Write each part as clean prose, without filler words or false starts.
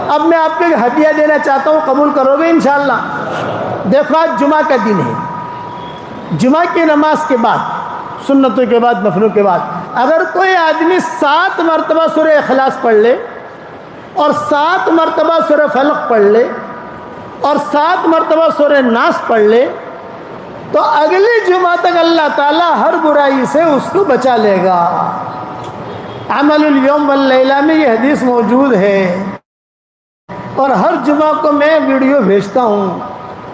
اب میں آپ کو ہدیہ دینا چاہتا ہوں، قبول کرو گے انشاءاللہ؟ دیکھو آج جمعہ کا دن ہے، جمعہ کی نماز کے بعد، سنتوں کے بعد، نفلوں کے بعد، اگر کوئی آدمی 7 مرتبہ سورہ اخلاص پڑھ لے اور 7 مرتبہ سورہ فلق پڑھ لے اور 7 مرتبہ سورہ ناس پڑھ لے تو اگلے جمعہ تک اللہ تعالیٰ ہر برائی سے اس کو بچا لے گا۔ عمل الیوم واللیلہ میں یہ حدیث موجود ہے، اور ہر جمعہ کو میں ویڈیو بھیجتا ہوں،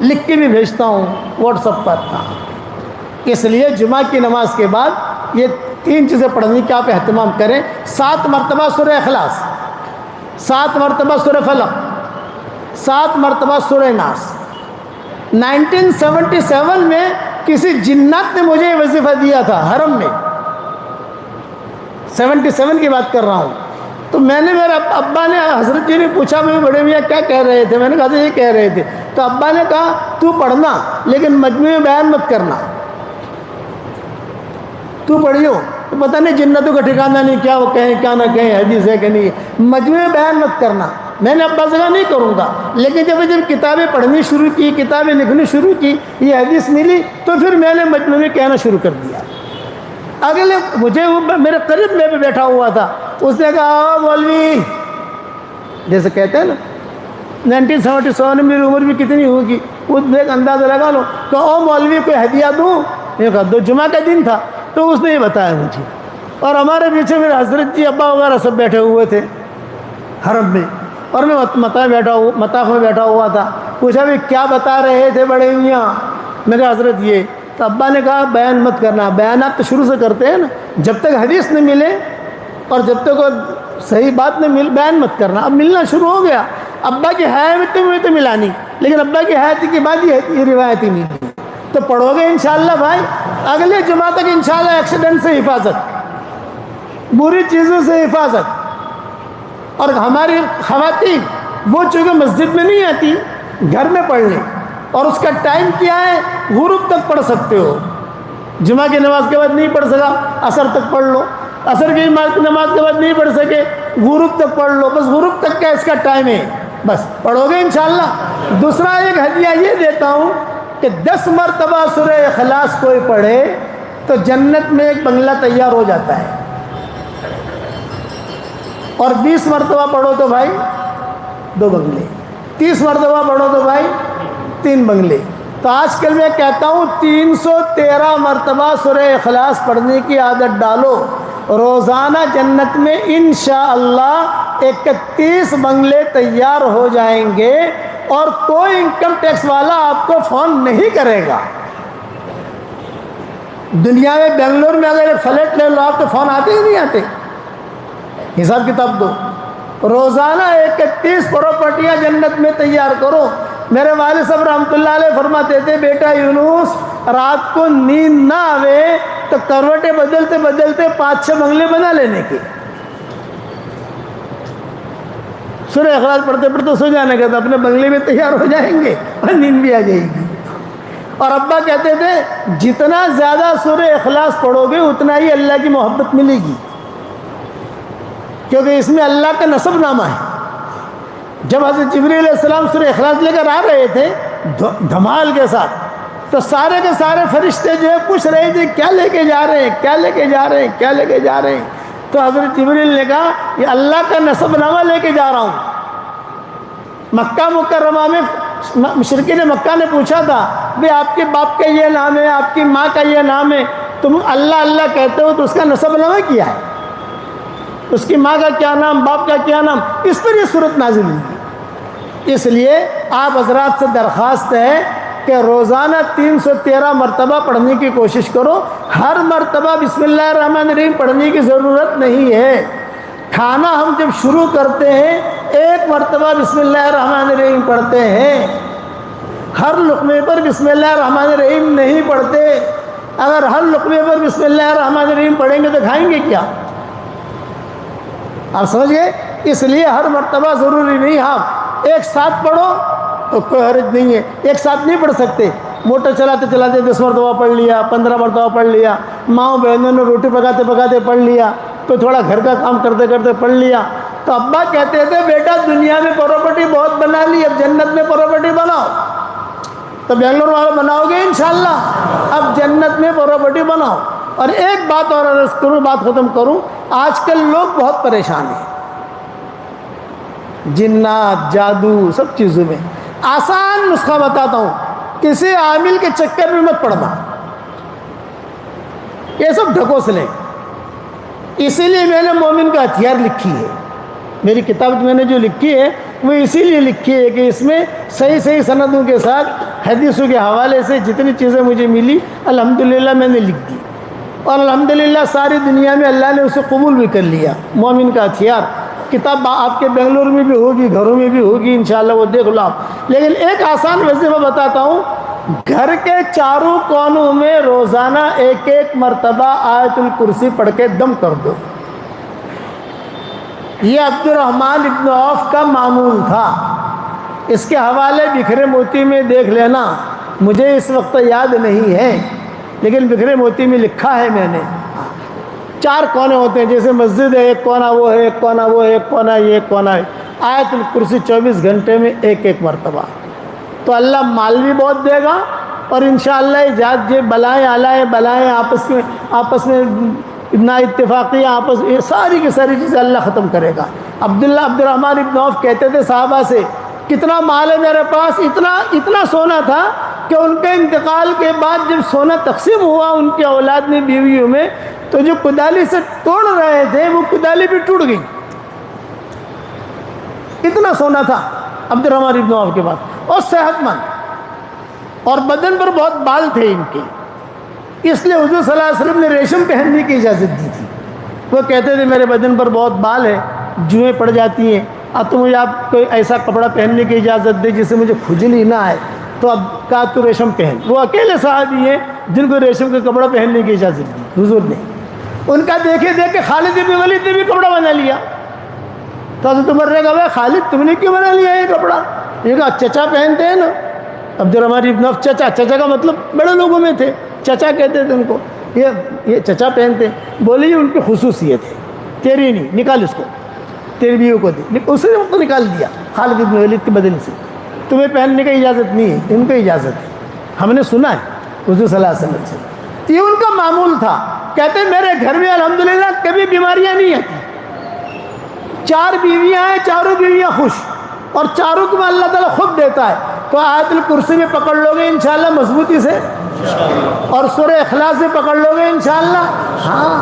لکھ کے بھی بھیجتا ہوں واٹس ایپ پر۔ اس لیے جمعہ کی نماز کے بعد یہ 3 چیزیں پڑھنے کی آپ اہتمام کریں۔ 7 مرتبہ سورہ اخلاص، 7 مرتبہ سورہ فلق، 7 مرتبہ سورہ ناس۔ 1977 میں کسی جنات نے مجھے یہ وظیفہ دیا تھا حرم میں، 77 کی بات کر رہا ہوں۔ تو میں نے، میرے ابا نے، حضرت جی نے پوچھا میں بڑے میاں کیا کہہ رہے تھے؟ میں نے کہا تھا یہ کہہ رہے تھے۔ تو ابا نے کہا تو پڑھنا لیکن مجموعے بیان مت کرنا، تو پڑھیو، تو پتہ نہیں جنتوں کا ٹھکانہ نہیں، کیا وہ کہیں کیا نہ کہیں، حدیث ہے کہ نہیں، مجموعے بیان مت کرنا۔ میں نے ابا سے کہا نہیں کروں گا، لیکن جب کتابیں پڑھنی شروع کی، کتابیں لکھنی شروع کی، یہ حدیث ملی تو پھر میں نے مجموعے کہنا شروع کر دیا۔ اگلے مجھے میرے قریب میں بھی بیٹھا ہوا تھا، اس نے کہا مولوی، جیسے کہتے ہیں نا 1977 میں میری عمر بھی کتنی ہوگی، اس نے ایک اندازہ لگا لو، کہ او مولوی کوئی ہدیہ دوں؟ یہ کہا دو، جمعہ کا دن تھا تو اس نے یہ بتایا مجھے، اور ہمارے پیچھے میرے حضرت جی ابا وغیرہ سب بیٹھے ہوئے تھے حرم میں، اور میں مطاف میں بیٹھا ہوا تھا۔ پوچھا بھی کیا بتا رہے تھے بڑے میاں؟ میں کہا حضرت یہ، تو ابا نے کہا بیان مت کرنا۔ بیانات تو شروع سے کرتے ہیں نا، جب تک حدیث نہ ملے اور جب تک صحیح بات نہ مل، بیان مت کرنا۔ اب ملنا شروع ہو گیا، ابا کی حیات میں تو ملانی، لیکن ابا کی حیات کے بعد یہ روایتی ملی، تو پڑھو گے انشاءاللہ بھائی؟ اگلے جمعہ تک انشاءاللہ ایکسیڈنٹ سے حفاظت، بری چیزوں سے حفاظت۔ اور ہماری خواتین وہ چونکہ مسجد میں نہیں آتی، گھر میں پڑھ لیں، اور اس کا ٹائم کیا ہے؟ غروب تک پڑھ سکتے ہو۔ جمعہ کی نماز کے بعد نہیں پڑھ سکا، عصر تک پڑھ لو، عصر کی نماز کے بعد نہیں پڑھ سکے، غروب تک پڑھ لو، بس غروب تک کا اس کا ٹائم ہے، بس پڑھو گے انشاءاللہ۔ دوسرا ایک ہدیہ یہ دیتا ہوں کہ 10 مرتبہ سورہ اخلاص کوئی پڑھے تو جنت میں ایک بنگلہ تیار ہو جاتا ہے، اور 20 مرتبہ پڑھو تو بھائی 2 بنگلے، 30 مرتبہ پڑھو تو بھائی 3 بنگلے۔ تو آج کل میں کہتا ہوں 313 مرتبہ سورہ اخلاص پڑھنے کی عادت ڈالو، روزانہ جنت میں انشاءاللہ 31 بنگلے تیار ہو جائیں گے، اور کوئی انکم ٹیکس والا آپ کو فون نہیں کرے گا۔ دنیا میں بنگلور میں اگر فلیٹ لے لو آپ تو فون آتے ہی نہیں آتے، حساب کتاب دو۔ روزانہ 31 پراپرٹیاں جنت میں تیار کرو۔ میرے والد صاحب رحمۃ اللہ علیہ فرماتے تھے بیٹا یونس، رات کو نیند نہ آوے تو کروٹیں بدلتے بدلتے 5-6 بنگلے بنا لینے کے۔ سورہ اخلاص پڑھتے پڑھتے سو جانے کا، تو اپنے بنگلے میں تیار ہو جائیں گے اور نیند بھی آ جائے گی۔ اور ابا کہتے تھے جتنا زیادہ سورہ اخلاص پڑھو گے اتنا ہی اللہ کی محبت ملے گی، کیونکہ اس میں اللہ کا نسب نامہ ہے۔ جب حضرت جبریل علیہ السلام سورہ اخلاص لے کر آ رہے تھے دھمال کے ساتھ، تو سارے کے سارے فرشتے جو ہے پوچھ رہے تھے کیا لے کے جا رہے ہیں، کیا لے کے جا رہے ہیں، کیا لے کے جا رہے ہیں؟ تو حضرت جبریل نے کہا یہ اللہ کا نسب نامہ لے کے جا رہا ہوں۔ مکہ مکرمہ میں مشرکین مکہ نے پوچھا تھا بھئی آپ کے باپ کا یہ نام ہے، آپ کی ماں کا یہ نام ہے، تم اللہ اللہ کہتے ہو تو اس کا نسب نامہ کیا ہے؟ اس کی ماں کا کیا نام، باپ کا کیا نام؟ اس پر یہ صورت نازل ہوئی۔ اس لیے آپ حضرات سے درخواست ہے کہ روزانہ 313 مرتبہ پڑھنے کی کوشش کرو۔ ہر مرتبہ بسم اللہ الرحمن الرحیم پڑھنے کی ضرورت نہیں ہے۔ کھانا ہم جب شروع کرتے ہیں 1 مرتبہ بسم اللہ الرحمن الرحیم پڑھتے ہیں، ہر لقمے پر بسم اللہ الرحمن الرحیم نہیں پڑھتے۔ اگر ہر لقمے پر بسم اللہ الرحمن الرحیم پڑھیں گے تو کھائیں گے کیا؟ آپ سمجھ گئے؟ اس لیے ہر مرتبہ ضروری نہیں، ہاں ایک ساتھ پڑھو تو کوئی حرج نہیں ہے، ایک ساتھ نہیں پڑھ سکتے، موٹر چلاتے چلاتے 10 مرتبہ پڑھ لیا، 15 مرتبہ پڑھ لیا، ماؤں بہنوں نے روٹی پکاتے پکاتے پڑھ لیا، تو تھوڑا گھر کا کام کرتے کرتے پڑھ لیا، تو ابا کہتے تھے بیٹا دنیا میں پراپرٹی بہت بنا لی، اب جنت میں پراپرٹی بناؤ. تو بنگلور والے بناؤ گے انشاءاللہ، اب جنت میں پراپرٹی بناؤ. اور ایک بات اور عرض کروں، بات ختم کروں. آج کل لوگ بہت پریشان ہیں جنات، جادو، سب چیزوں میں. آسان نسخہ بتاتا ہوں، کسی عامل کے چکر میں مت پڑنا، یہ سب ڈھکوسلے. اسی لیے میں نے مومن کا ہتھیار لکھی ہے. میری کتاب میں نے جو لکھی ہے وہ اسی لیے لکھی ہے کہ اس میں صحیح صحیح سندوں کے ساتھ حدیثوں کے حوالے سے جتنی چیزیں مجھے ملی الحمدللہ میں نے لکھ دی، اور الحمدللہ ساری دنیا میں اللہ نے اسے قبول بھی کر لیا. مومن کا ہتھیار کتاب آپ کے بنگلور میں بھی ہوگی، گھروں میں بھی ہوگی انشاءاللہ، وہ دیکھ لو آپ. لیکن ایک آسان وظیفہ بتاتا ہوں، گھر کے چاروں کونوں میں روزانہ ایک ایک مرتبہ آیت الکرسی پڑھ کے دم کر دو. یہ عبد الرحمن ابن عوف کا معمول تھا. اس کے حوالے بکھرے موتی میں دیکھ لینا، مجھے اس وقت یاد نہیں ہے لیکن بکھرے موتی میں لکھا ہے میں نے. 4 کونے ہوتے ہیں، جیسے مسجد ہے، ایک کونا وہ ہے، ایک کونا وہ ہے، ایک کونا یہ، ایک کونا ہے. آیت الکرسی 24 گھنٹے میں ایک ایک مرتبہ. تو اللہ مال بھی بہت دے گا، اور انشاءاللہ ایجاد یہ بلائیں بلائیں آپس میں نا اتفاقی آپس، یہ ساری کی ساری چیزیں اللہ ختم کرے گا. عبد الرحمن ابن عوف کہتے تھے صحابہ سے، کتنا مال ہے میرے پاس، اتنا سونا تھا کہ ان کے انتقال کے بعد جب سونا تقسیم ہوا ان کے اولاد میں، بیویوں میں، تو جو کدالی سے توڑ رہے تھے وہ کدالی بھی ٹوٹ گئی. اتنا سونا تھا عبد الرحمن ابن عوف کے پاس، اور صحت مند، اور بدن پر بہت بال تھے ان کے. اس لیے حضور صلی اللہ علیہ وسلم نے ریشم پہننے کی اجازت دی تھی. وہ کہتے تھے میرے بدن پر بہت بال ہے، جوئیں پڑ جاتی ہیں، اب تو مجھے آپ کوئی ایسا کپڑا پہننے کی اجازت دے جس سے مجھے کھجلی نہ آئے. تو اب کہا تو ریشم پہن. وہ اکیلے صحابی ہیں جن کو ریشم کا کپڑا پہننے کی اجازت دی حضور نے. ان کا دیکھے دیکھ کے خالد بن ولید نے بھی کپڑا بنا لیا. تو حضرت عمر نے کہا خالد تم نے کیوں بنا لیا یہ کپڑا؟ یہ کہا چچا پہنتے ہیں نا. عبد الرحمن ابن عوف چچا کا مطلب بڑے لوگوں میں تھے، چچا کہتے تھے ان کو، یہ چچا پہنتے ہیں. بولے یہ ان کی خصوصیت ہے، تیری نہیں، نکال اس کو، تیری بیوی کو دی. اس نے تو نکال دیا خالد بن ولید کے بدن سے. تمہیں پہننے کی اجازت نہیں ہے، ان کو اجازت ہے، ہم نے سنا ہے حضور صلی اللہ علیہ وسلم سے. یہ ان کا معمول تھا. کہتے میرے گھر میں الحمدللہ کبھی بیماریاں نہیں آتی. 4 بیویاں ہیں، چاروں بیویاں خوش، اور چاروں کو اللہ تعالیٰ خود دیتا ہے. تو آیت الکرسی میں پکڑ لو گے انشاءاللہ مضبوطی سے، اور سورہ اخلاص میں پکڑ لو گے انشاءاللہ. ہاں،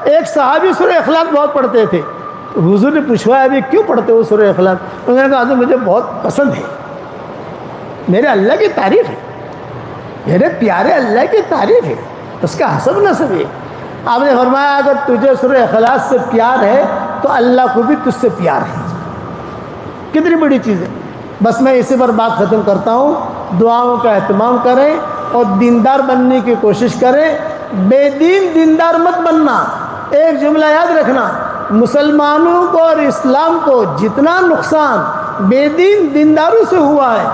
ایک صحابی سورہ اخلاص بہت پڑھتے تھے. حضور نے پوچھوایا ابھی کیوں پڑھتے ہو سورہ اخلاص؟ انہوں نے کہا حضور مجھے بہت پسند ہے، میرے اللہ کی تعریف ہے، میرے پیارے اللہ کی تعریف ہے، اس کا حسب نسب ہے. آپ نے فرمایا اگر تجھے سورہ اخلاص سے پیار ہے تو اللہ کو بھی تجھ سے پیار ہے. کتنی بڑی چیز ہے. بس میں اسی پر بات ختم کرتا ہوں. دعاؤں کا اہتمام کریں اور دیندار بننے کی کوشش کریں. بے دین دیندار مت بننا. ایک جملہ یاد رکھنا، مسلمانوں کو اور اسلام کو جتنا نقصان بے دین دینداروں سے ہوا ہے